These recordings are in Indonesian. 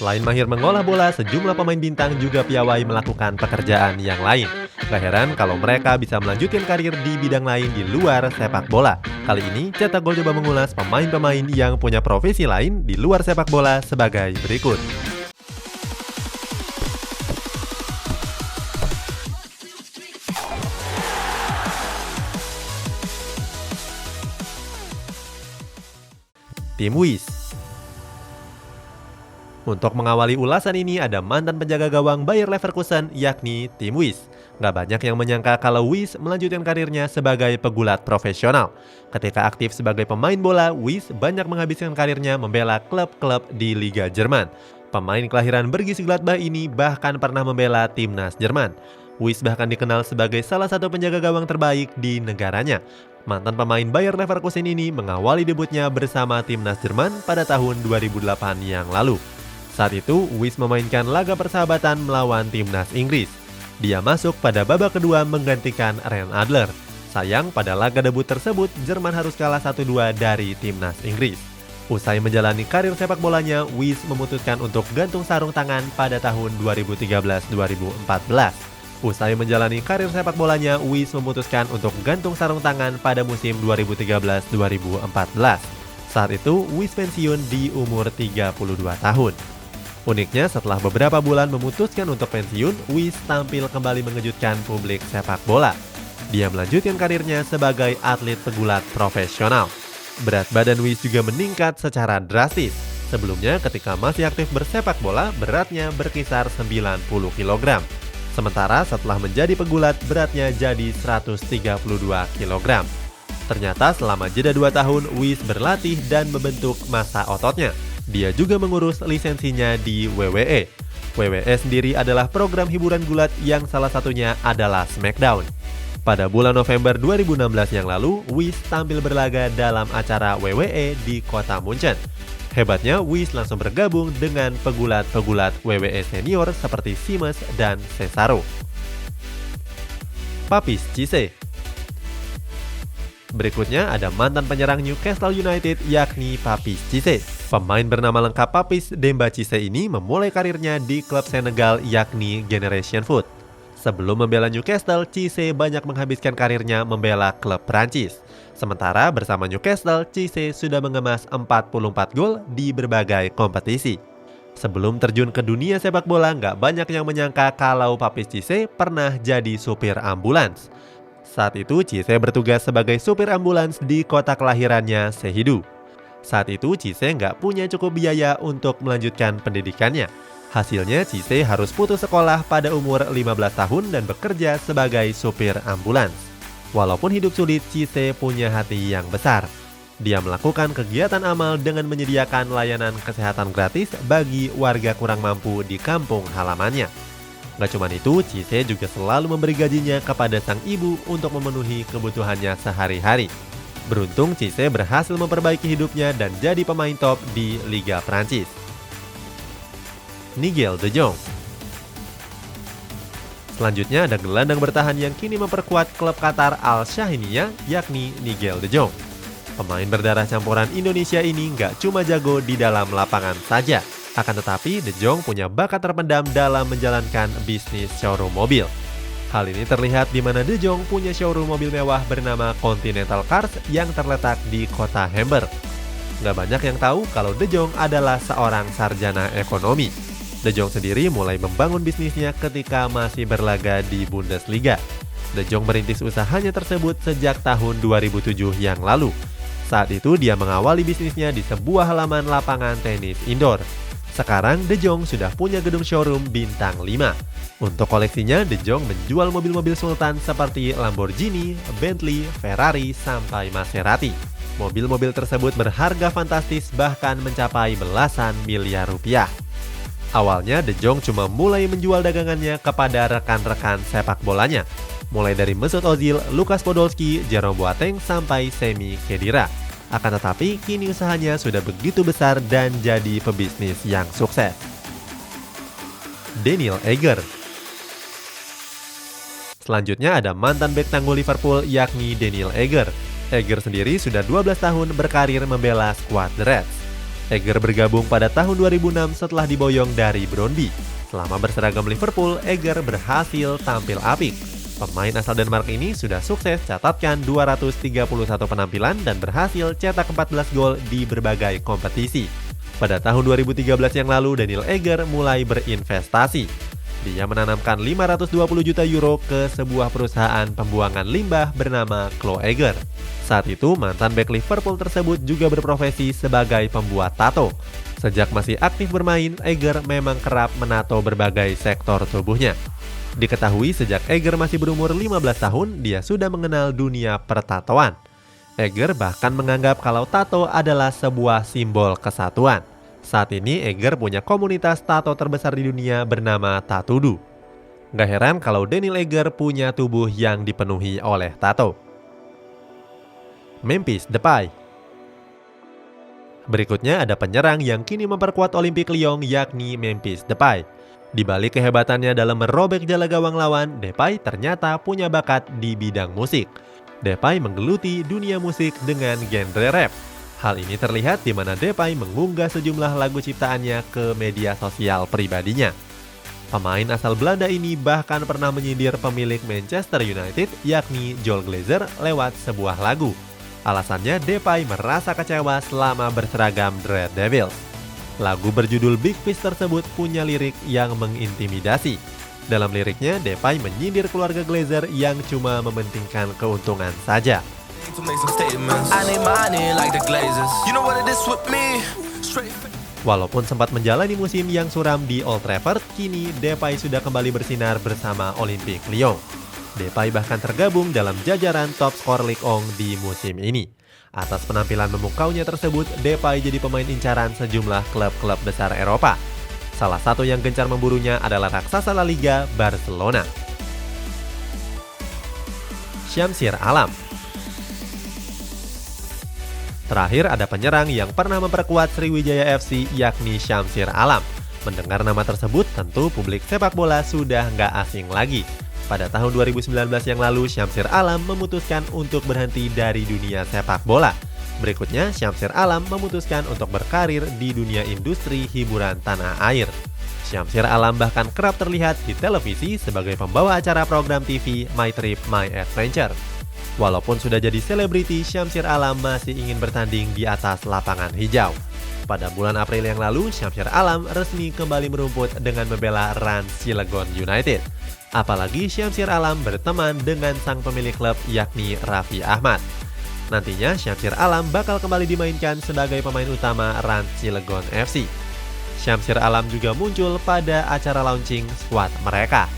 Selain mahir mengolah bola, sejumlah pemain bintang juga piawai melakukan pekerjaan yang lain. Gak heran kalau mereka bisa melanjutkan karir di bidang lain di luar sepak bola. Kali ini, Cetak Gol coba mengulas pemain-pemain yang punya profesi lain di luar sepak bola sebagai berikut. Tim Wies. Untuk mengawali ulasan ini ada mantan penjaga gawang Bayer Leverkusen yakni Tim Wies. Gak banyak yang menyangka kalau Wies melanjutkan karirnya sebagai pegulat profesional. Ketika aktif sebagai pemain bola, Wies banyak menghabiskan karirnya membela klub-klub di Liga Jerman. Pemain kelahiran Bergis Gladbach ini bahkan pernah membela timnas Jerman. Wies bahkan dikenal sebagai salah satu penjaga gawang terbaik di negaranya. Mantan pemain Bayer Leverkusen ini mengawali debutnya bersama timnas Jerman pada tahun 2008 yang lalu. Saat itu, Wies memainkan laga persahabatan melawan timnas Inggris. Dia masuk pada babak kedua menggantikan Ren Adler. Sayang, pada laga debut tersebut, Jerman harus kalah 1-2 dari timnas Inggris. Usai menjalani karir sepak bolanya, Wies memutuskan untuk gantung sarung tangan pada tahun 2013-2014. Usai menjalani karir sepak bolanya, Wies memutuskan untuk gantung sarung tangan pada musim 2013-2014. Saat itu, Wies pensiun di umur 32 tahun. Uniknya, setelah beberapa bulan memutuskan untuk pensiun, Wies tampil kembali mengejutkan publik sepak bola. Dia melanjutkan karirnya sebagai atlet pegulat profesional. Berat badan Wies juga meningkat secara drastis. Sebelumnya, ketika masih aktif bersepak bola, beratnya berkisar 90 kg. Sementara setelah menjadi pegulat, beratnya jadi 132 kg. Ternyata selama jeda 2 tahun, Wies berlatih dan membentuk massa ototnya. Dia juga mengurus lisensinya di WWE. WWE sendiri adalah program hiburan gulat yang salah satunya adalah SmackDown. Pada bulan November 2016 yang lalu, Wies tampil berlaga dalam acara WWE di kota Munchen. Hebatnya, Wies langsung bergabung dengan pegulat-pegulat WWE senior seperti Sheamus dan Cesaro. Papis Cisse. Berikutnya ada mantan penyerang Newcastle United yakni Papis Cisse. Pemain bernama lengkap Papis Demba Cisse ini memulai karirnya di klub Senegal yakni Generation Foot. Sebelum membela Newcastle, Cisse banyak menghabiskan karirnya membela klub Prancis. Sementara bersama Newcastle, Cisse sudah mengemas 44 gol di berbagai kompetisi. Sebelum terjun ke dunia sepak bola, nggak banyak yang menyangka kalau Papis Cisse pernah jadi supir ambulans. Saat itu, Cisse bertugas sebagai supir ambulans di kota kelahirannya, Sehidu. Saat itu, Cisse nggak punya cukup biaya untuk melanjutkan pendidikannya. Hasilnya, Cisse harus putus sekolah pada umur 15 tahun dan bekerja sebagai supir ambulans. Walaupun hidup sulit, Cisse punya hati yang besar. Dia melakukan kegiatan amal dengan menyediakan layanan kesehatan gratis bagi warga kurang mampu di kampung halamannya. Gak cuma itu, Cisse juga selalu memberi gajinya kepada sang ibu untuk memenuhi kebutuhannya sehari-hari. Beruntung, Cisse berhasil memperbaiki hidupnya dan jadi pemain top di Liga Prancis. Nigel de Jong. Selanjutnya ada gelandang bertahan yang kini memperkuat klub Qatar Al Shahiniya yakni Nigel de Jong. Pemain berdarah campuran Indonesia ini nggak cuma jago di dalam lapangan saja. Akan tetapi, De Jong punya bakat terpendam dalam menjalankan bisnis showroom mobil. Hal ini terlihat di mana De Jong punya showroom mobil mewah bernama Continental Cars yang terletak di kota Hamburg. Nggak banyak yang tahu kalau De Jong adalah seorang sarjana ekonomi. De Jong sendiri mulai membangun bisnisnya ketika masih berlaga di Bundesliga. De Jong merintis usahanya tersebut sejak tahun 2007 yang lalu. Saat itu dia mengawali bisnisnya di sebuah halaman lapangan tenis indoor. Sekarang De Jong sudah punya gedung showroom bintang 5. Untuk koleksinya, De Jong menjual mobil-mobil sultan seperti Lamborghini, Bentley, Ferrari, sampai Maserati. Mobil-mobil tersebut berharga fantastis bahkan mencapai belasan miliar rupiah. Awalnya De Jong cuma mulai menjual dagangannya kepada rekan-rekan sepak bolanya. Mulai dari Mesut Ozil, Lukas Podolski, Jerome Boateng, sampai Semi Khedira. Akan tetapi, kini usahanya sudah begitu besar dan jadi pebisnis yang sukses. Daniel Agger. Selanjutnya ada mantan bek tangguh Liverpool yakni Daniel Agger. Agger sendiri sudah 12 tahun berkarir membela skuad The Reds. Eger bergabung pada tahun 2006 setelah diboyong dari Brøndby. Selama berseragam Liverpool, Eger berhasil tampil apik. Pemain asal Denmark ini sudah sukses catatkan 231 penampilan dan berhasil cetak 14 gol di berbagai kompetisi. Pada tahun 2013 yang lalu, Daniel Eger mulai berinvestasi. Dia menanamkan 520 juta euro ke sebuah perusahaan pembuangan limbah bernama Klo Eger. Saat itu, mantan bek Liverpool tersebut juga berprofesi sebagai pembuat tato. Sejak masih aktif bermain, Eger memang kerap menato berbagai sektor tubuhnya. Diketahui sejak Eger masih berumur 15 tahun, dia sudah mengenal dunia pertatoan. Eger bahkan menganggap kalau tato adalah sebuah simbol kesatuan. Saat ini Eger punya komunitas tato terbesar di dunia bernama Tatudu. Gak heran kalau Daniel Eger punya tubuh yang dipenuhi oleh tato. Memphis Depay. Berikutnya ada penyerang yang kini memperkuat Olympique Lyon, yakni Memphis Depay. Di balik kehebatannya dalam merobek jala gawang lawan, Depay ternyata punya bakat di bidang musik. Depay menggeluti dunia musik dengan genre rap. Hal ini terlihat di mana Depay mengunggah sejumlah lagu ciptaannya ke media sosial pribadinya. Pemain asal Belanda ini bahkan pernah menyindir pemilik Manchester United, yakni Joel Glazer, lewat sebuah lagu. Alasannya Depay merasa kecewa selama berseragam The Red Devils. Lagu berjudul Big Fish tersebut punya lirik yang mengintimidasi. Dalam liriknya, Depay menyindir keluarga Glazer yang cuma mementingkan keuntungan saja. Walaupun sempat menjalani musim yang suram di Old Trafford, kini Depay sudah kembali bersinar bersama Olympique Lyon. Depay bahkan tergabung dalam jajaran top skor Ligue 1 di musim ini. Atas penampilan memukaunya tersebut, Depay jadi pemain incaran sejumlah klub-klub besar Eropa. Salah satu yang gencar memburunya adalah raksasa La Liga, Barcelona. Syamsir Alam. Terakhir ada penyerang yang pernah memperkuat Sriwijaya FC, yakni Syamsir Alam. Mendengar nama tersebut, tentu publik sepak bola sudah nggak asing lagi. Pada tahun 2019 yang lalu, Syamsir Alam memutuskan untuk berhenti dari dunia sepak bola. Berikutnya, Syamsir Alam memutuskan untuk berkarir di dunia industri hiburan tanah air. Syamsir Alam bahkan kerap terlihat di televisi sebagai pembawa acara program TV My Trip, My Adventure. Walaupun sudah jadi selebriti, Syamsir Alam masih ingin bertanding di atas lapangan hijau. Pada bulan April yang lalu, Syamsir Alam resmi kembali merumput dengan membela Rans Cilegon United. Apalagi Syamsir Alam berteman dengan sang pemilik klub, yakni Raffi Ahmad. Nantinya Syamsir Alam bakal kembali dimainkan sebagai pemain utama Rans Cilegon FC. Syamsir Alam juga muncul pada acara launching skuad mereka.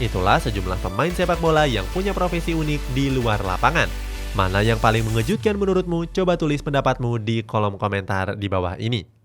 Itulah sejumlah pemain sepak bola yang punya profesi unik di luar lapangan. Mana yang paling mengejutkan menurutmu? Coba tulis pendapatmu di kolom komentar di bawah ini.